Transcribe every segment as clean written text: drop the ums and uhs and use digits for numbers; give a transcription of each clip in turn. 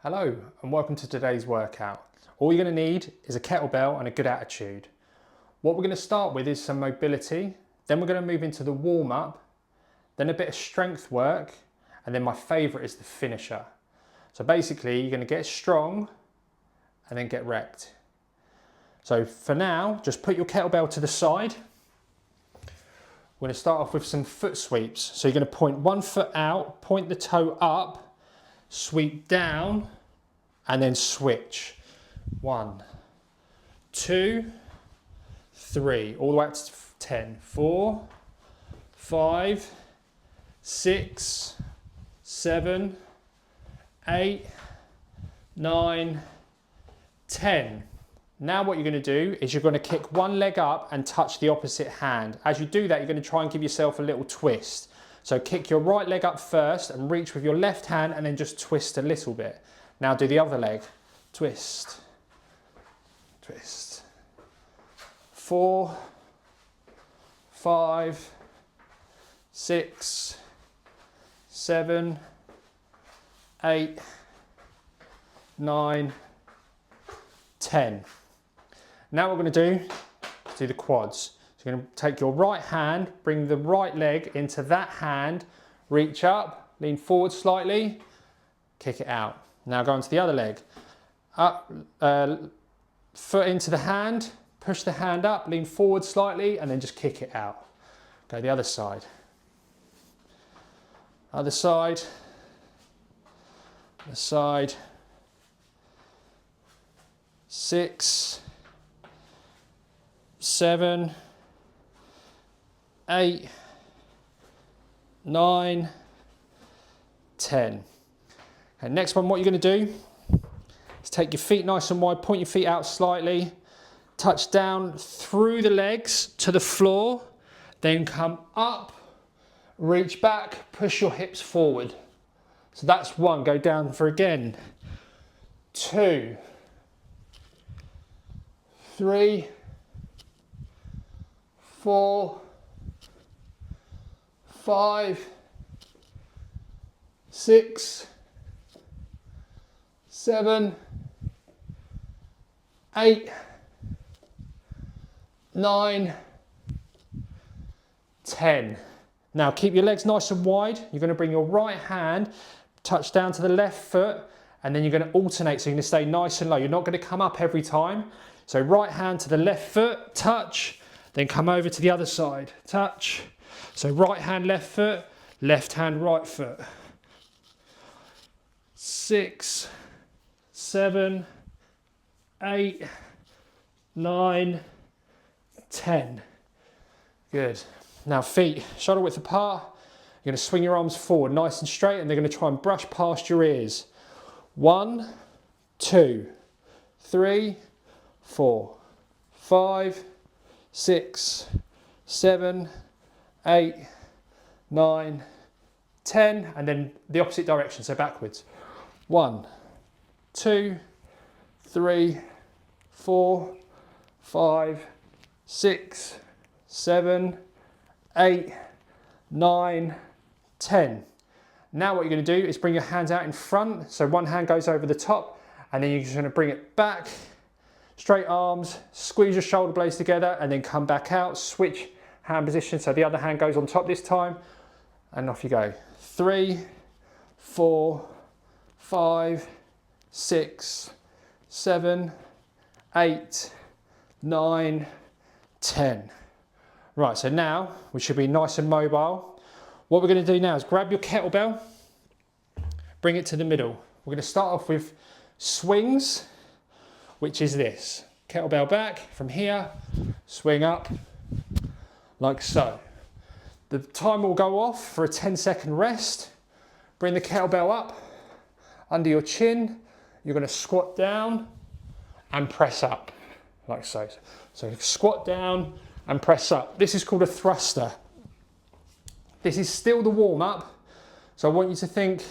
Hello and welcome to today's workout. All you're going to need is a kettlebell and a good attitude. What we're going to start with is some mobility, then we're going to move into the warm up, then a bit of strength work, and then my favourite is the finisher. So basically you're going to get strong and then get wrecked. So for now, just put your kettlebell to the side. We're going to start off with some foot sweeps. So you're going to point one foot out, point the toe up, sweep down and then switch. 1, 2, 3, all the way up to 10. 4, 5, 6, 7, 8, 9, 10. Now what you're going to do is you're going to kick one leg up and touch the opposite hand. As you do that, you're going to try and give yourself a little twist. So kick your right leg up first and reach with your left hand and then just twist a little bit. Now do the other leg. Twist, twist. 4, 5, 6, 7, 8, 9, 10. Now what we're going to do is do the quads. So you're going to take your right hand, bring the right leg into that hand, reach up, lean forward slightly, kick it out. Now go on to the other leg. Up, foot into the hand, push the hand up, lean forward slightly, and then just kick it out. Go the other side. Other side. Other side. 6, 7, 8, 9, 10. Okay, next one, what you're going to do is take your feet nice and wide, point your feet out slightly, touch down through the legs to the floor, then come up, reach back, push your hips forward. So that's 1, go down for again. 2, 3, 4, 5, 6, 7, 8, 9, 10. Now keep your legs nice and wide. You're going to bring your right hand, touch down to the left foot, and then you're going to alternate. So you're going to stay nice and low. You're not going to come up every time. So right hand to the left foot, touch, then come over to the other side, touch. So right hand, left foot, left hand, right foot. 6, 7, 8, 9, 10. Good. Now feet shoulder width apart. You're going to swing your arms forward nice and straight and they're going to try and brush past your ears. 1, 2, 3, 4, 5, 6, 7, 8, 9, 10, and then the opposite direction, so backwards. 1, 2, 3, 4, 5, 6, 7, 8, 9, 10. Now what you're going to do is bring your hands out in front, so one hand goes over the top, and then you're just going to bring it back, straight arms, squeeze your shoulder blades together, and then come back out, switch hand position, so the other hand goes on top this time, and off you go. 3, 4, 5, 6, 7, 8, 9, 10. Right, so now we should be nice and mobile. What we're going to do now is grab your kettlebell, bring it to the middle. We're going to start off with swings, which is this. Kettlebell back from here, swing up, like so. The timer will go off for a 10-second rest. Bring the kettlebell up under your chin. You're going to squat down and press up, like so. So squat down and press up. This is called a thruster. This is still the warm up. So I want you to think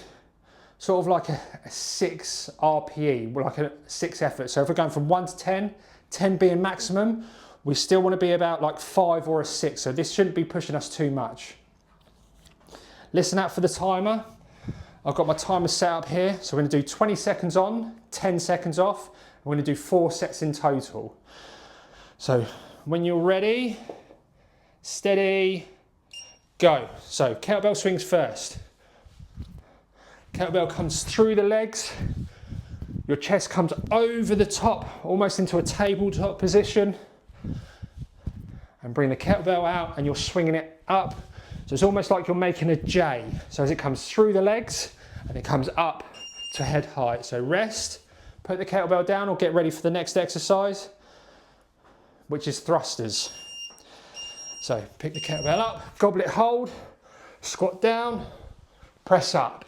sort of like a 6 RPE, like a 6 effort. So if we're going from 1 to 10, 10 being maximum, we still want to be about like 5 or a 6. So this shouldn't be pushing us too much. Listen out for the timer. I've got my timer set up here. So we're gonna do 20 seconds on, 10 seconds off. We're gonna do 4 sets in total. So when you're ready, steady, go. So kettlebell swings first. Kettlebell comes through the legs. Your chest comes over the top, almost into a tabletop position. And bring the kettlebell out and you're swinging it up. So it's almost like you're making a J. So as it comes through the legs and it comes up to head height. So rest, put the kettlebell down or get ready for the next exercise, which is thrusters. So pick the kettlebell up, goblet hold, squat down, press up.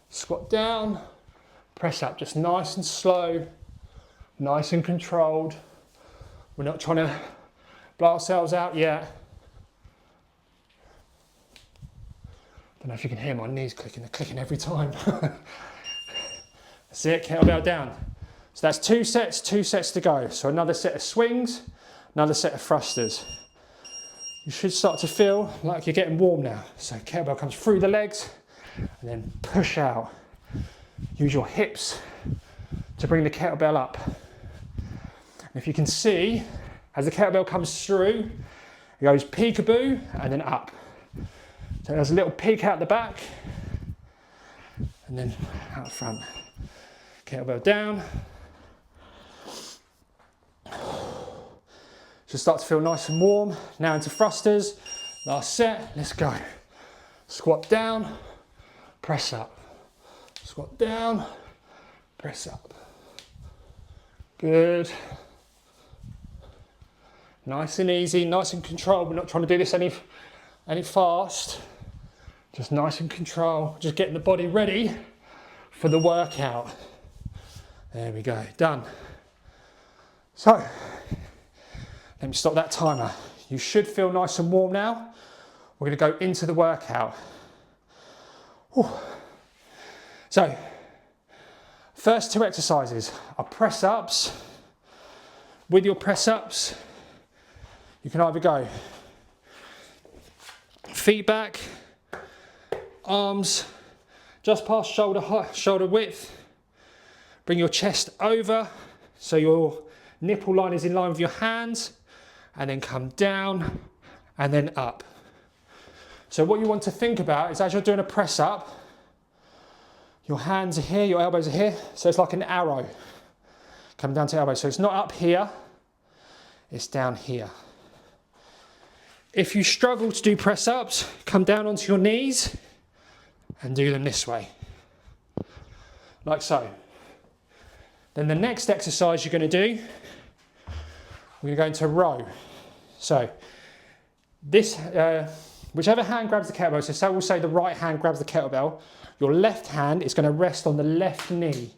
Squat down, press up, just nice and slow, nice and controlled. We're not trying to blow ourselves out yet. Don't know if you can hear my knees clicking, they're clicking every time. That's it, kettlebell down. So that's 2 sets to go. So another set of swings, another set of thrusters. You should start to feel like you're getting warm now. So kettlebell comes through the legs and then push out. Use your hips to bring the kettlebell up. And if you can see, as the kettlebell comes through, it goes peekaboo and then up. So there's a little peek out the back and then out front. Kettlebell down. Should start to feel nice and warm. Now into thrusters. Last set, let's go. Squat down, press up. Squat down, press up. Good. Nice and easy, nice and controlled. We're not trying to do this any fast. Just nice and controlled. Just getting the body ready for the workout. There we go, done. So, let me stop that timer. You should feel nice and warm now. We're gonna go into the workout. Whew. So, first 2 exercises are press-ups. With your press-ups, you can either go feet back, arms just past shoulder width. Bring your chest over so your nipple line is in line with your hands, and then come down and then up. So what you want to think about is as you're doing a press-up, your hands are here, your elbows are here, so it's like an arrow coming down to elbow. So it's not up here, it's down here. If you struggle to do press-ups, come down onto your knees and do them this way, like so. Then the next exercise you're going to do, we're going to go into row. So this, whichever hand grabs the kettlebell, so we'll say the right hand grabs the kettlebell, your left hand is going to rest on the left knee.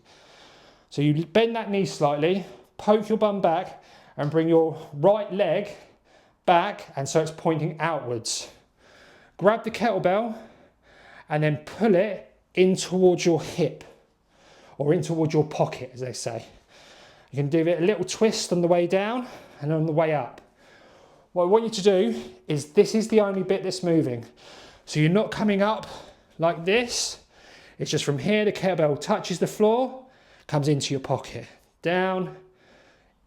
So you bend that knee slightly, poke your bum back and bring your right leg back, and so it's pointing outwards. Grab the kettlebell and then pull it in towards your hip, or in towards your pocket, as they say. You can do a little twist on the way down and on the way up. What I want you to do is, this is the only bit that's moving. So you're not coming up like this. It's just from here, the kettlebell touches the floor, comes into your pocket, down,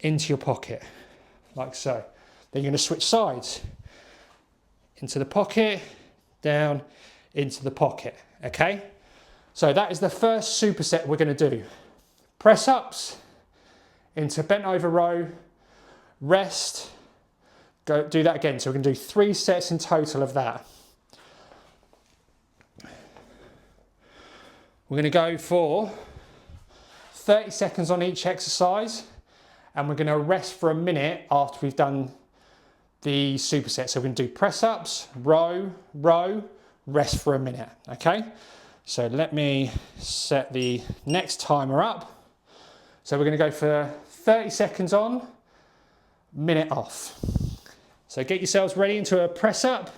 into your pocket, like so. Then you're going to switch sides. Into the pocket, down, into the pocket, okay? So that is the first superset we're going to do. Press ups, into bent over row, rest, go do that again. So we're going to do 3 sets in total of that. We're going to go for 30 seconds on each exercise, and we're going to rest for a minute after we've done the superset. So we're going to do press ups, row, row, rest for a minute, okay? So let me set the next timer up. So we're going to go for 30 seconds on, minute off. So get yourselves ready into a press up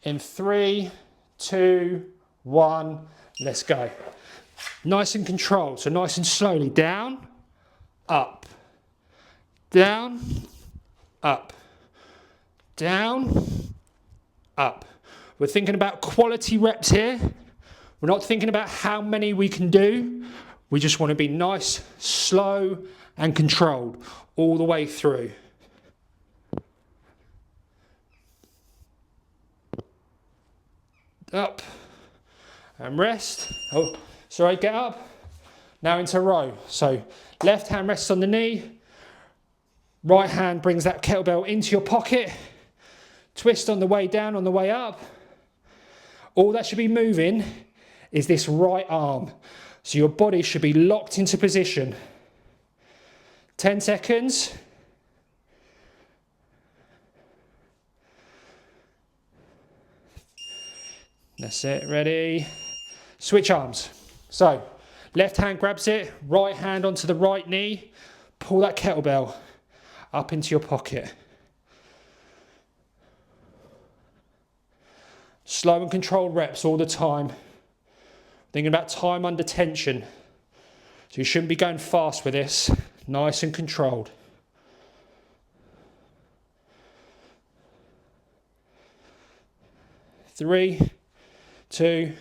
in 3, 2, 1, let's go. Nice and controlled, so nice and slowly, down, up, down, up, down, up. We're thinking about quality reps here. We're not thinking about how many we can do. We just want to be nice, slow and controlled all the way through. Up and rest. Oh, sorry, get up. Now into row. So left hand rests on the knee. Right hand brings that kettlebell into your pocket. Twist on the way down, on the way up. All that should be moving is this right arm. So your body should be locked into position. 10 seconds. That's it, ready. Switch arms. So, left hand grabs it, right hand onto the right knee. Pull that kettlebell up into your pocket. Slow and controlled reps all the time. Thinking about time under tension. So you shouldn't be going fast with this. Nice and controlled. Three, 2,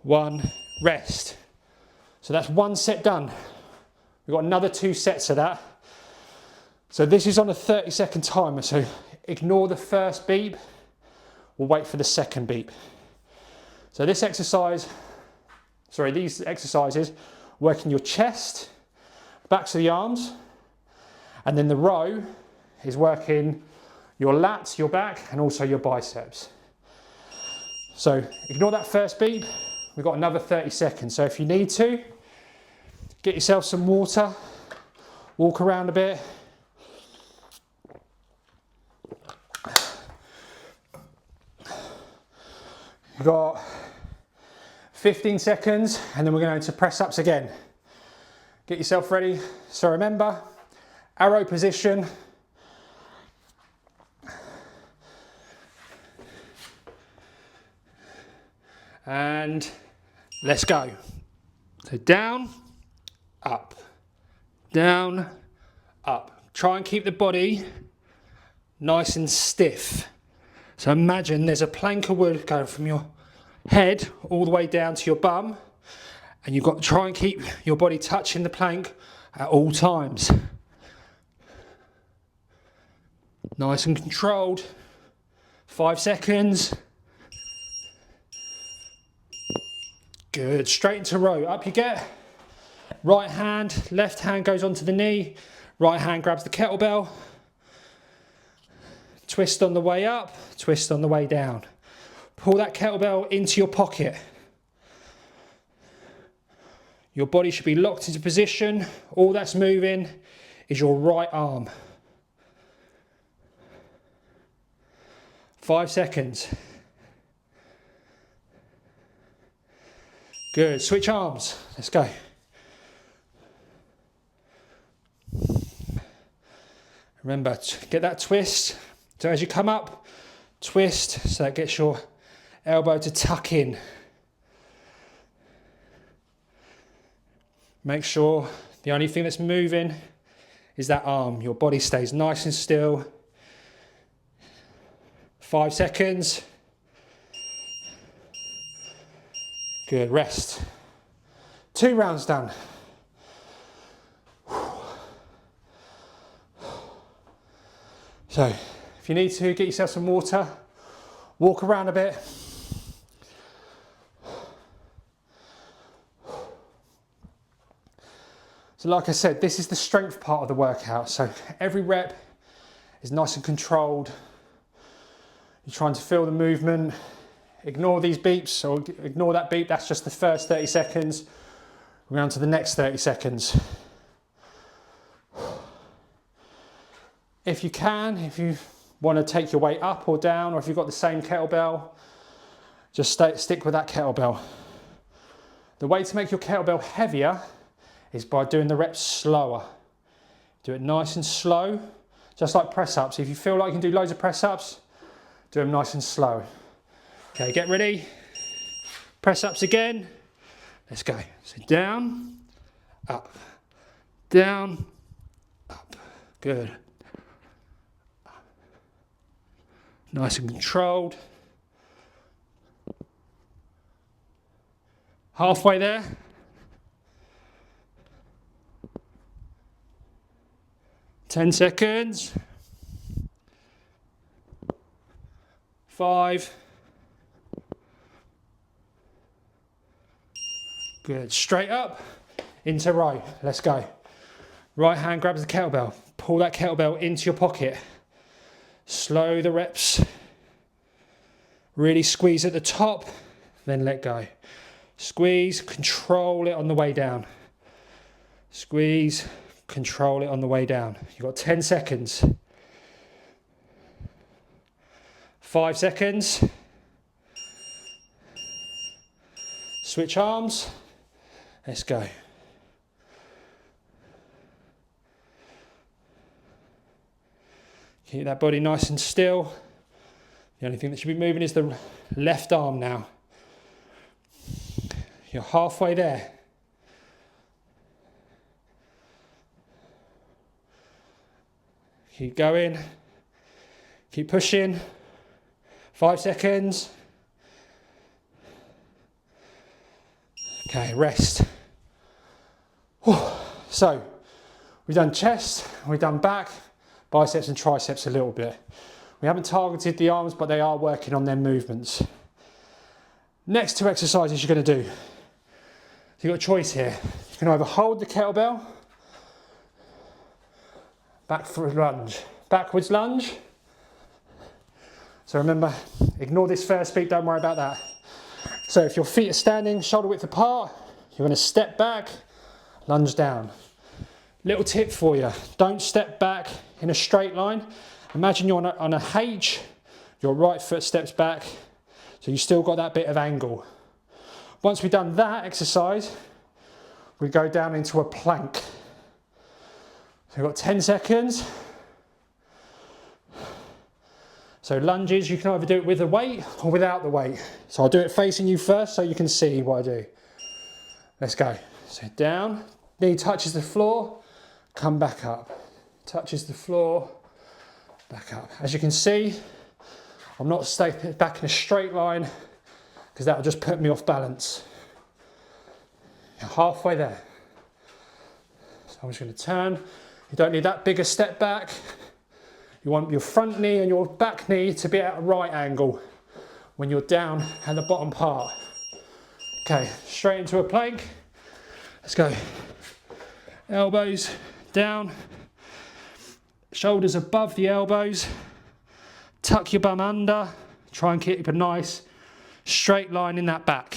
1, rest. So that's one set done. We've got another 2 sets of that. So this is on a 30-second timer, so ignore the first beep. We'll wait for the second beep. So these exercises working your chest, backs of the arms, and then the row is working your lats, your back, and also your biceps. So ignore that first beep. We've got another 30 seconds. So if you need to, get yourself some water, walk around a bit. You've got 15 seconds and then we're going to press ups again. Get yourself ready. So remember, arrow position. And let's go. So down, up, down, up. Try and keep the body nice and stiff. So imagine there's a plank of wood going from your head all the way down to your bum, and you've got to try and keep your body touching the plank at all times. Nice and controlled. 5 seconds. Good, straight into row, up you get. Right hand, left hand goes onto the knee, right hand grabs the kettlebell. Twist on the way up, twist on the way down. Pull that kettlebell into your pocket. Your body should be locked into position. All that's moving is your right arm. 5 seconds. Good, switch arms, let's go. Remember, get that twist. So as you come up, twist, so that gets your elbow to tuck in. Make sure the only thing that's moving is that arm. Your body stays nice and still. 5 seconds. Good, rest. 2 rounds done. So, if you need to, get yourself some water, walk around a bit. So like I said, this is the strength part of the workout. So every rep is nice and controlled. You're trying to feel the movement. Ignore these beeps, or ignore that beep, that's just the first 30 seconds. We're on to the next 30 seconds. If you can, if you want to take your weight up or down, or if you've got the same kettlebell, just stick with that kettlebell. The way to make your kettlebell heavier is by doing the reps slower. Do it nice and slow, just like press-ups. If you feel like you can do loads of press-ups, do them nice and slow. Okay, get ready. Press-ups again. Let's go. So down, up, down, up. Good. Nice and controlled. Halfway there. 10 seconds. 5. Good. Straight up into right. Let's go. Right hand grabs the kettlebell. Pull that kettlebell into your pocket. Slow the reps. Really squeeze at the top, then let go. Squeeze, control it on the way down. Squeeze, control it on the way down. You've got 10 seconds. 5 seconds. Switch arms. Let's go. Keep that body nice and still. The only thing that should be moving is the left arm now. You're halfway there. Keep going. Keep pushing. 5 seconds. Okay, rest. So, we've done chest, we've done back, biceps and triceps a little bit. We haven't targeted the arms, but they are working on their movements. Next 2 exercises you're going to do. So you've got a choice here. You can either hold the kettlebell, back for a lunge, backwards lunge. So remember, ignore this first beat, don't worry about that. So if your feet are standing shoulder width apart, you're going to step back, lunge down. Little tip for you, don't step back in a straight line. Imagine you're on a H, your right foot steps back, so you still got that bit of angle. Once we've done that exercise, we go down into a plank. So we've got 10 seconds. So lunges, you can either do it with the weight or without the weight. So I'll do it facing you first so you can see what I do. Let's go. So down, knee touches the floor, come back up. Touches the floor, back up. As you can see, I'm not staying back in a straight line because that will just put me off balance. You're halfway there. So I'm just going to turn. You don't need that bigger step back. You want your front knee and your back knee to be at a right angle when you're down at the bottom part. Okay, straight into a plank. Let's go. Elbows down. Shoulders above the elbows. Tuck your bum under. Try and keep a nice straight line in that back.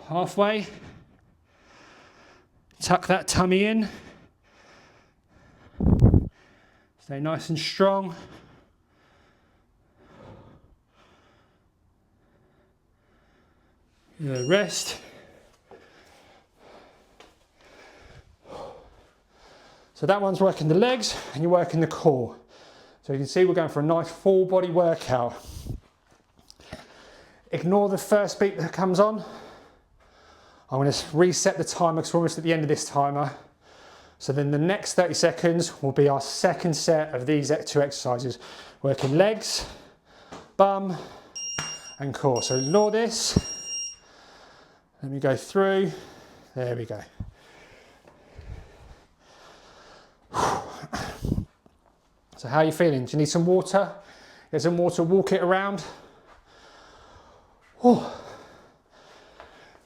Halfway. Tuck that tummy in. Stay nice and strong. Rest. So that one's working the legs and you're working the core. So you can see we're going for a nice full body workout. Ignore the first beat that comes on. I'm going to reset the timer because we're almost at the end of this timer. So then the next 30 seconds will be our second set of these 2 exercises. Working legs, bum and core. So ignore this. Let me go through. There we go. So how are you feeling? Do you need some water? Get some water, walk it around. So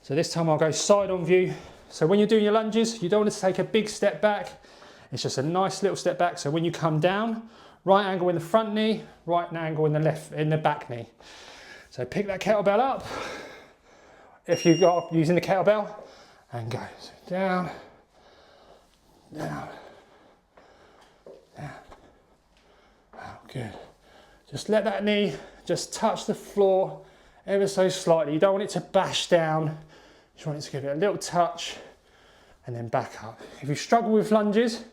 this time I'll go side on view. So when you're doing your lunges, you don't want to take a big step back. It's just a nice little step back. So when you come down, right angle in the front knee, right angle in the back knee. So pick that kettlebell up. If you've got using the kettlebell, and go. So down, down, down. Wow, good. Just let that knee just touch the floor ever so slightly. You don't want it to bash down. You just want it to give it a little touch and then back up. If you struggle with lunges,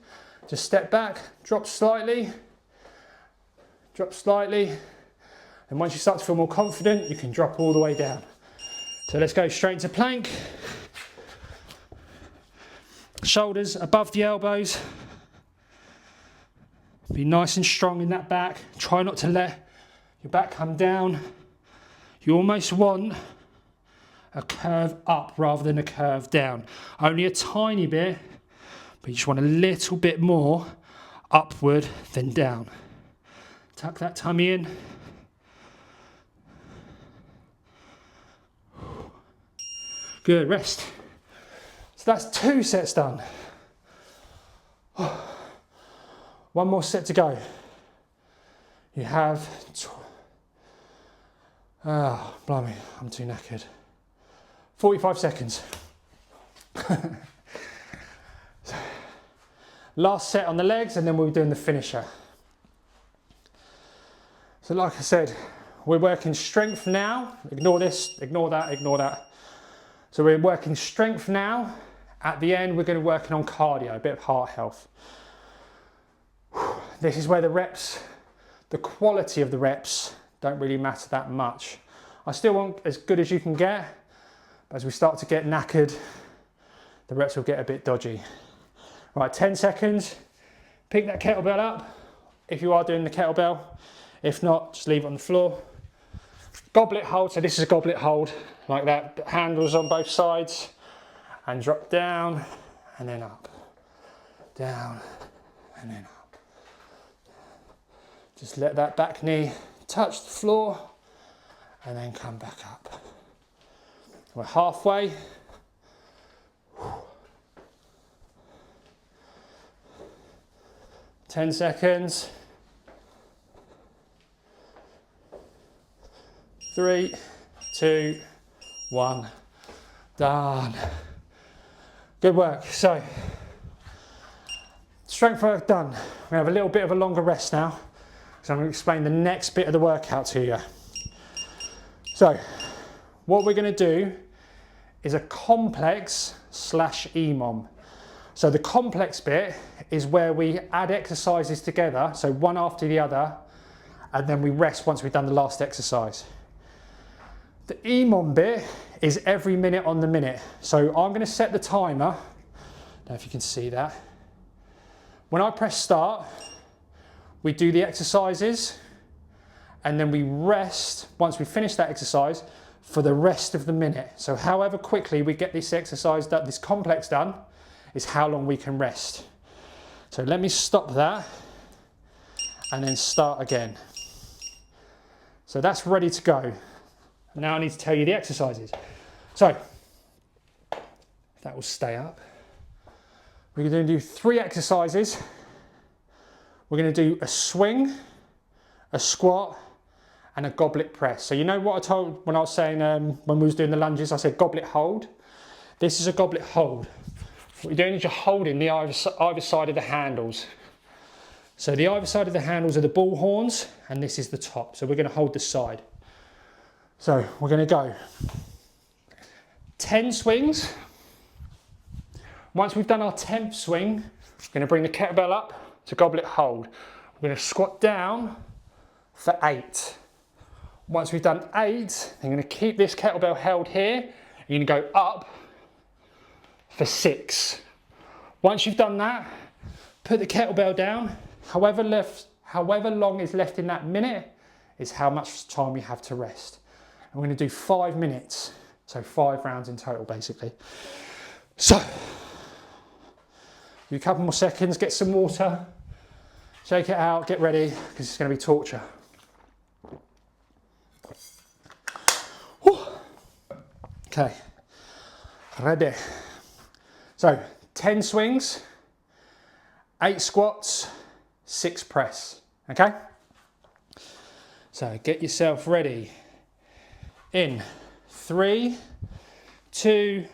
just step back, drop slightly, and once you start to feel more confident, you can drop all the way down. So let's go straight into plank. Shoulders above the elbows. Be nice and strong in that back. Try not to let your back come down. You almost want a curve up rather than a curve down. Only a tiny bit, but you just want a little bit more upward than down. Tuck that tummy in. Good, rest. So that's 2 sets done. One more set to go. You have, blimey, I'm too knackered. 45 seconds. Last set on the legs, and then we'll be doing the finisher. So like I said, we're working strength now. Ignore this, ignore that, ignore that. So we're working strength now. At the end, we're going to be working on cardio, a bit of heart health. This is where the reps, the quality of the reps don't really matter that much. I still want as good as you can get, but as we start to get knackered, the reps will get a bit dodgy. Right, 10 seconds, pick that kettlebell up, if you are doing the kettlebell. If not, just leave it on the floor. Goblet hold, so this is a goblet hold, like that, handles on both sides, and drop down, and then up, down, and then up. Just let that back knee touch the floor, and then come back up. We're halfway. 10 seconds. 3, 2, 1, done. Good work. So, strength work done. We have a little bit of a longer rest now, so I'm going to explain the next bit of the workout to you. So, what we're going to do is a complex / EMOM. So the complex bit is where we add exercises together, so one after the other, and then we rest once we've done the last exercise. The EMOM bit is every minute on the minute. So I'm going to set the timer. I don't know if you can see that. When I press start, we do the exercises, and then we rest once we finish that exercise for the rest of the minute. So however quickly we get this exercise done, this complex done, is how long we can rest. So let me stop that and then start again. So that's ready to go. Now I need to tell you the exercises. So that will stay up. We're going to do 3 exercises. We're going to do a swing, a squat, and a goblet press. So you know what I told when I was saying when we was doing the lunges, I said goblet hold. This is a goblet hold. What you're doing is you're holding the either side of the handles. So the either side of the handles are the ball horns, and this is the top. So we're going to hold the side. So we're going to go 10 swings. Once we've done our 10th swing, we're going to bring the kettlebell up to goblet hold. We're going to squat down for 8. Once we've done 8, I'm going to keep this kettlebell held here. You're going to go up for 6. Once you've done that, put the kettlebell down. However long is left in that minute is how much time we have to rest. And we're going to do 5 minutes, so 5 rounds in total basically. So, do a couple more seconds, get some water, shake it out, get ready, because it's going to be torture. Whew. Okay, ready. So 10 swings, 8 squats, 6 press, okay? So get yourself ready. In 3, 2,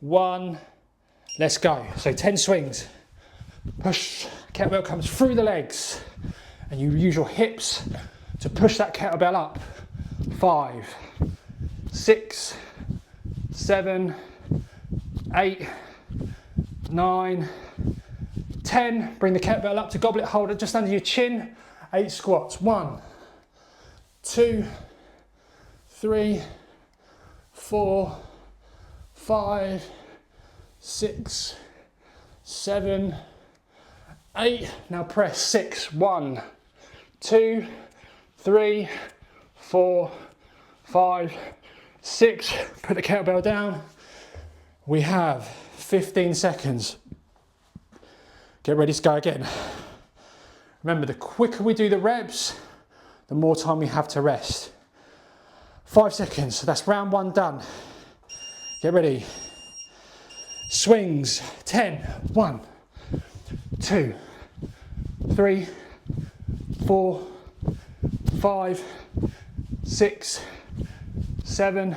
1, let's go. So 10 swings, push, kettlebell comes through the legs, and you use your hips to push that kettlebell up. 5, 6, 7, 8, 9, 10. Bring the kettlebell up to goblet holder just under your chin. 8 squats. 1, 2, 3, 4, 5, 6, 7, 8. Now press 6. 1, 2, 3, 4, 5, 6, put the kettlebell down. We have 15 seconds. Get ready to go again. Remember, the quicker we do the reps, the more time we have to rest. 5 seconds, so that's round 1 done. Get ready. Swings, 10, 1, 2, 3, 4, 5, 6, 7,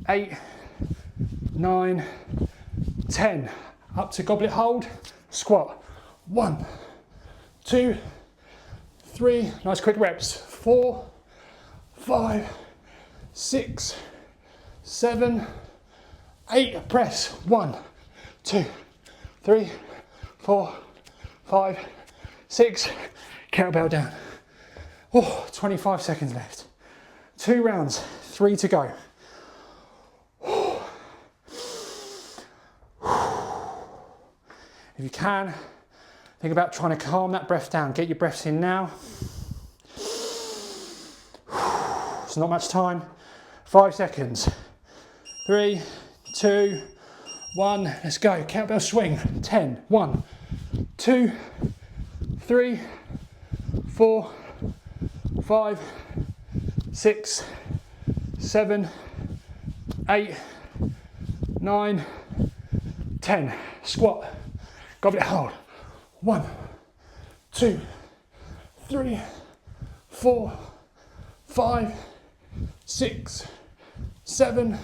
8, 9, 10. Up to goblet hold, squat. 1, 2, 3, nice quick reps. 4, 5, 6, 7, 8, press. 1, 2, 3, 4, 5, 6, kettlebell down. Oh, 25 seconds left. 2 rounds, 3 to go. If you can, think about trying to calm that breath down. Get your breaths in now. It's not much time. 5 seconds. 3, 2, 1, let's go. Kettlebell swing. 10, 1, 2, 3, 4, 5, 6, 7, 8, 9, 10. Squat. Goblet hold. 1, 2, 3, 4, 5, 6, 7,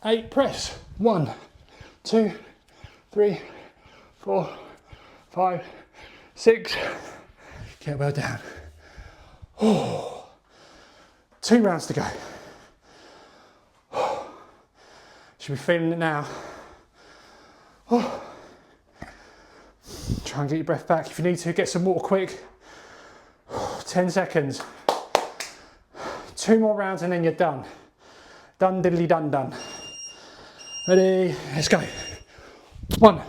8. Press. 1, 2, 3, 4, 5, 6. Kettlebell down. Oh, 2 rounds to go. Oh, should be feeling it now. Oh. Try and get your breath back. If you need to, get some water quick. 10 seconds. 2 more rounds and then you're done. Done diddly done done. Ready? Let's go. 1,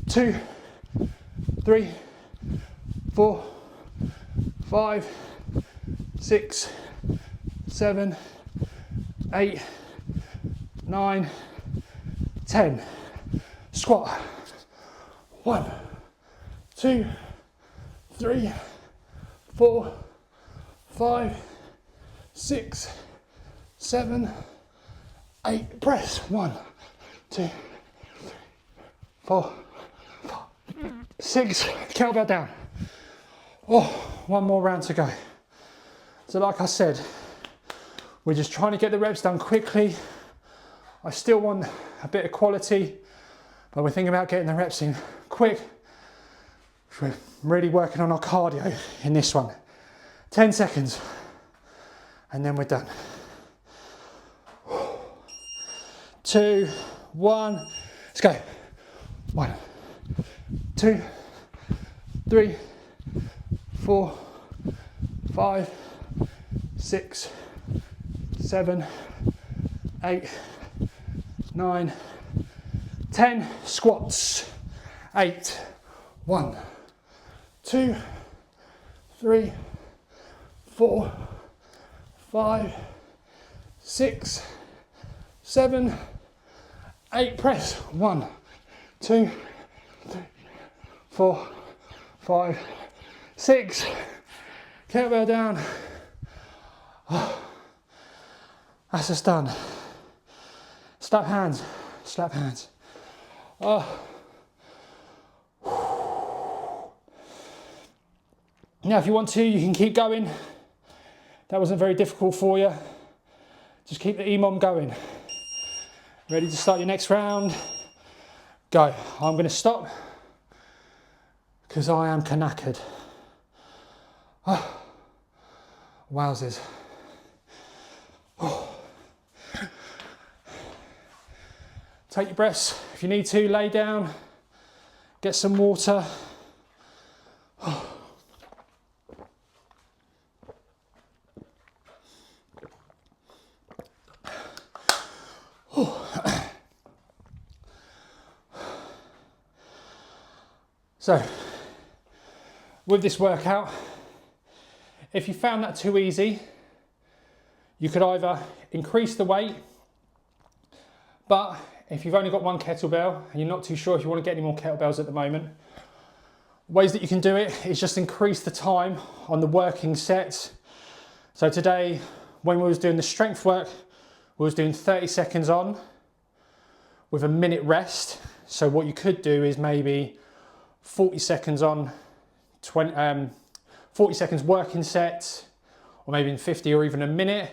2, 3, 4, 5, 6, 7, 8, 9, 10. Squat. 1, 2, 3, 4, 5, 6, 7, 8. Press. 1, 2, 3, 4, 5, 6. Kettlebell down. Oh, 1 more round to go. So like I said, we're just trying to get the reps done quickly. I still want a bit of quality, but we're thinking about getting the reps in quick. We're really working on our cardio in this one. 10 seconds, and then we're done. 2, 1, let's go. 1, 2, 3, 4, 5, 6, 7, 8, 9, 10. Squats. 8, 1, 2, 3, 4, 5, 6, 7, 8. Press. 1, 2, 3, 4, 5, 6. Kettlebell down. Oh, that's us done. Slap hands. Slap hands. Oh. Now, if you want to, you can keep going. That wasn't very difficult for you. Just keep the EMOM going. Ready to start your next round? Go. I'm going to stop because I am knackered. Oh. Wowzers. Oh. Take your breaths. If you need to, lay down, get some water. Oh. So, with this workout, if you found that too easy, You could either increase the weight, but if you've only got one kettlebell and you're not too sure if you want to get any more kettlebells at the moment, ways that you can do it is just increase the time on the working sets. So today, when we was doing the strength work, we was doing 30 seconds on with a minute rest. So what you could do is maybe 40 seconds on, 40 seconds working sets, or maybe in 50 or even a minute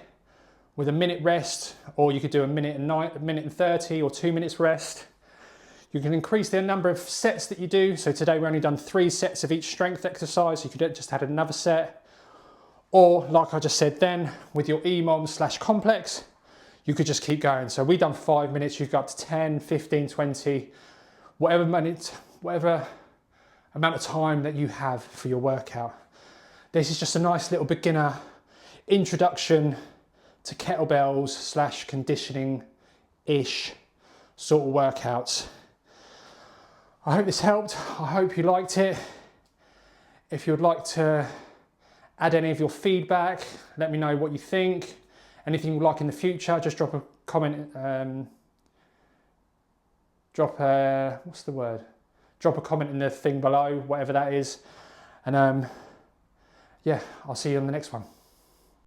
with a minute rest, or you could do a minute and 30 or 2 minutes rest. You can increase the number of sets that you do. So today we only done 3 sets of each strength exercise. You could have just had another set. Or like I just said then, with your EMOM / complex, you could just keep going. So we done 5 minutes, you could go up to 10, 15, 20, whatever amount of time that you have for your workout. This is just a nice little beginner introduction to kettlebells / conditioning-ish sort of workouts. I hope this helped. I hope you liked it. If you would like to add any of your feedback, let me know what you think. Anything you'd like in the future, just drop a comment. Drop a comment in the thing below, whatever that is. And yeah, I'll see you on the next one.